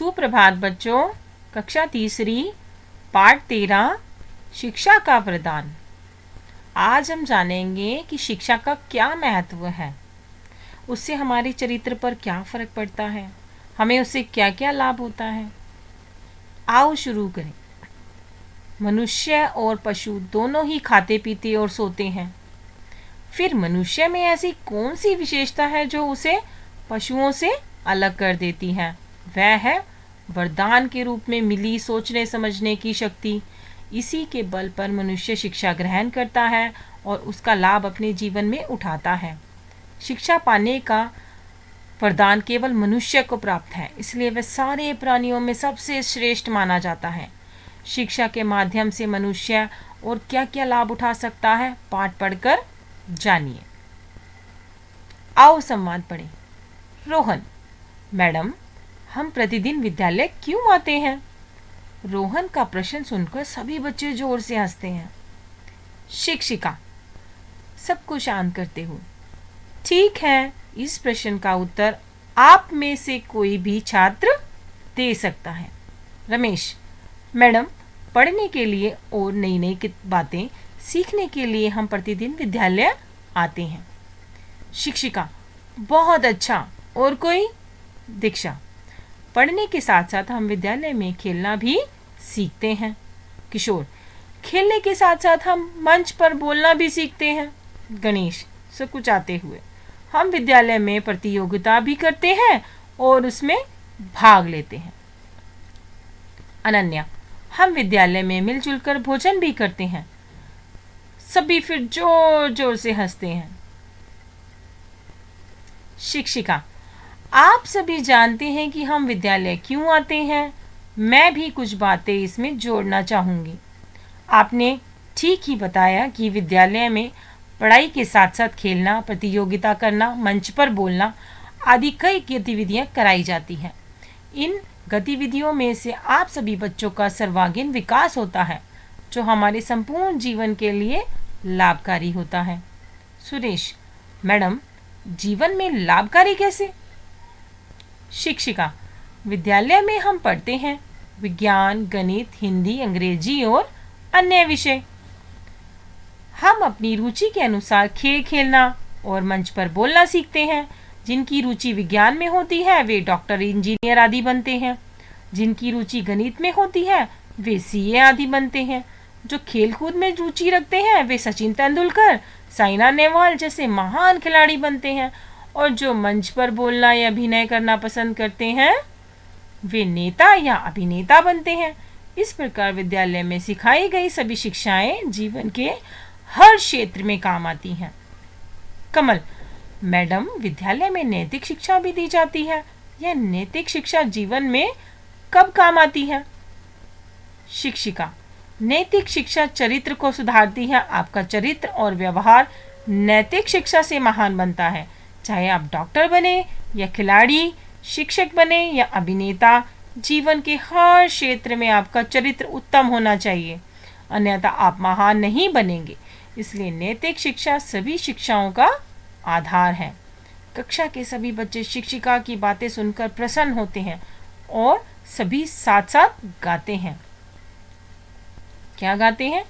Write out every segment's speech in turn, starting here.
सुप्रभात बच्चों। कक्षा तीसरी पाठ 13 शिक्षा का वरदान। आज हम जानेंगे कि शिक्षा का क्या महत्व है, उससे हमारे चरित्र पर क्या फर्क पड़ता है, हमें उससे क्या क्या लाभ होता है। आओ शुरू करें। मनुष्य और पशु दोनों ही खाते पीते और सोते हैं। फिर मनुष्य में ऐसी कौन सी विशेषता है जो उसे पशुओं से अलग कर देती है? वह है वरदान के रूप में मिली सोचने समझने की शक्ति। इसी के बल पर मनुष्य शिक्षा ग्रहण करता है और उसका लाभ अपने जीवन में उठाता है। शिक्षा पाने का वरदान केवल मनुष्य को प्राप्त है, इसलिए वह सारे प्राणियों में सबसे श्रेष्ठ माना जाता है। शिक्षा के माध्यम से मनुष्य और क्या क्या लाभ उठा सकता है, पाठ पढ़कर जानिए। आओ संवाद पढ़ें। रोहन: मैडम, हम प्रतिदिन विद्यालय क्यों आते हैं? रोहन का प्रश्न सुनकर सभी बच्चे जोर से हंसते हैं। शिक्षिका सबको शांत करते हुए: ठीक है, इस प्रश्न का उत्तर आप में से कोई भी छात्र दे सकता है। रमेश: मैडम, पढ़ने के लिए और नई नई बातें सीखने के लिए हम प्रतिदिन विद्यालय आते हैं। शिक्षिका: बहुत अच्छा, और कोई? दीक्षा: पढ़ने के साथ साथ हम विद्यालय में खेलना भी सीखते हैं। किशोर: खेलने के साथ साथ हम मंच पर बोलना भी सीखते हैं। गणेश सकुचाते हुए: हम विद्यालय में प्रतियोगिता भी करते हैं और उसमें भाग लेते हैं। अनन्या: हम विद्यालय में मिलजुल कर भोजन भी करते हैं। सभी फिर जोर जोर से हंसते हैं। शिक्षिका: आप सभी जानते हैं कि हम विद्यालय क्यों आते हैं। मैं भी कुछ बातें इसमें जोड़ना चाहूँगी। आपने ठीक ही बताया कि विद्यालय में पढ़ाई के साथ साथ खेलना, प्रतियोगिता करना, मंच पर बोलना आदि कई गतिविधियाँ कराई जाती हैं। इन गतिविधियों में से आप सभी बच्चों का सर्वांगीण विकास होता है, जो हमारे संपूर्ण जीवन के लिए लाभकारी होता है। सुरेश: मैडम, जीवन में लाभकारी कैसे? शिक्षिका: विद्यालय में हम पढ़ते हैं विज्ञान, गणित, हिंदी, अंग्रेजी और अन्य विषय। हम अपनी रुचि के अनुसार खेल खेलना और मंच पर बोलना सीखते हैं। जिनकी रुचि विज्ञान में होती है वे डॉक्टर, इंजीनियर आदि बनते हैं। जिनकी रुचि गणित में होती है वे सीए आदि बनते हैं। जो खेलकूद में रुचि रखते हैं वे सचिन तेंदुलकर, साइना नेहवाल जैसे महान खिलाड़ी बनते हैं। और जो मंच पर बोलना या अभिनय करना पसंद करते हैं वे नेता या अभिनेता बनते हैं। इस प्रकार विद्यालय में सिखाई गई सभी शिक्षाएं जीवन के हर क्षेत्र में काम आती हैं। कमल: मैडम, विद्यालय में नैतिक शिक्षा भी दी जाती है। यह नैतिक शिक्षा जीवन में कब काम आती है? शिक्षिका: नैतिक शिक्षा चरित्र को सुधारती है। आपका चरित्र और व्यवहार नैतिक शिक्षा से महान बनता है। चाहे आप डॉक्टर बने या खिलाड़ी, शिक्षक बने या अभिनेता, जीवन के हर क्षेत्र में आपका चरित्र उत्तम होना चाहिए, अन्यथा आप महान नहीं बनेंगे। इसलिए नैतिक शिक्षा सभी शिक्षाओं का आधार है। कक्षा के सभी बच्चे शिक्षिका की बातें सुनकर प्रसन्न होते हैं और सभी साथ साथ गाते हैं। क्या गाते हैं?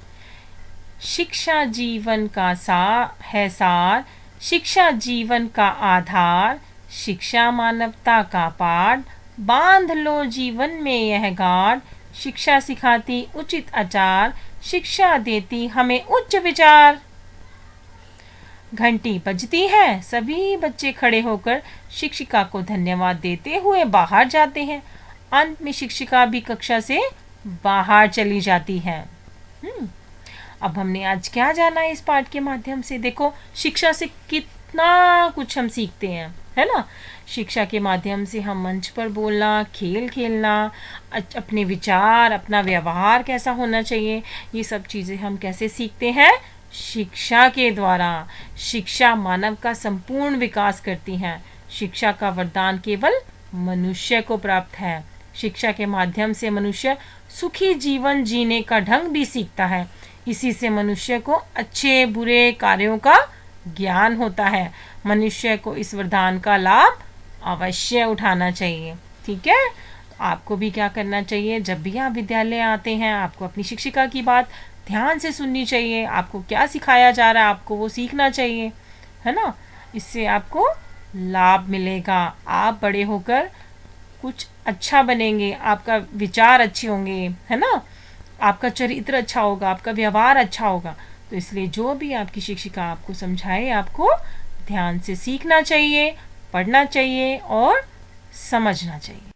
शिक्षा जीवन का सार, शिक्षा जीवन का आधार, शिक्षा मानवता का पाठ, बांध लो जीवन में यह गाढ़। शिक्षा सिखाती उचित आचार, शिक्षा देती हमें उच्च विचार। घंटी बजती है, सभी बच्चे खड़े होकर शिक्षिका को धन्यवाद देते हुए बाहर जाते हैं। अंत में शिक्षिका भी कक्षा से बाहर चली जाती है। अब हमने आज क्या जाना इस पाठ के माध्यम से? देखो, शिक्षा से कितना कुछ हम सीखते हैं, है ना। शिक्षा के माध्यम से हम मंच पर बोलना, खेल खेलना, अपने विचार, अपना व्यवहार कैसा होना चाहिए, ये सब चीज़ें हम कैसे सीखते हैं? शिक्षा के द्वारा। शिक्षा मानव का संपूर्ण विकास करती है। शिक्षा का वरदान केवल मनुष्य को प्राप्त है। शिक्षा के माध्यम से मनुष्य सुखी जीवन जीने का ढंग भी सीखता है। इसी से मनुष्य को अच्छे बुरे कार्यों का ज्ञान होता है। मनुष्य को इस वरदान का लाभ अवश्य उठाना चाहिए। ठीक है, आपको भी क्या करना चाहिए, जब भी आप विद्यालय आते हैं आपको अपनी शिक्षिका की बात ध्यान से सुननी चाहिए। आपको क्या सिखाया जा रहा है आपको वो सीखना चाहिए, है ना। इससे आपको लाभ मिलेगा, आप बड़े होकर कुछ अच्छा बनेंगे, आपका विचार अच्छे होंगे, है ना, आपका चरित्र अच्छा होगा, आपका व्यवहार अच्छा होगा। तो इसलिए जो भी आपकी शिक्षिका आपको समझाए आपको ध्यान से सीखना चाहिए, पढ़ना चाहिए और समझना चाहिए।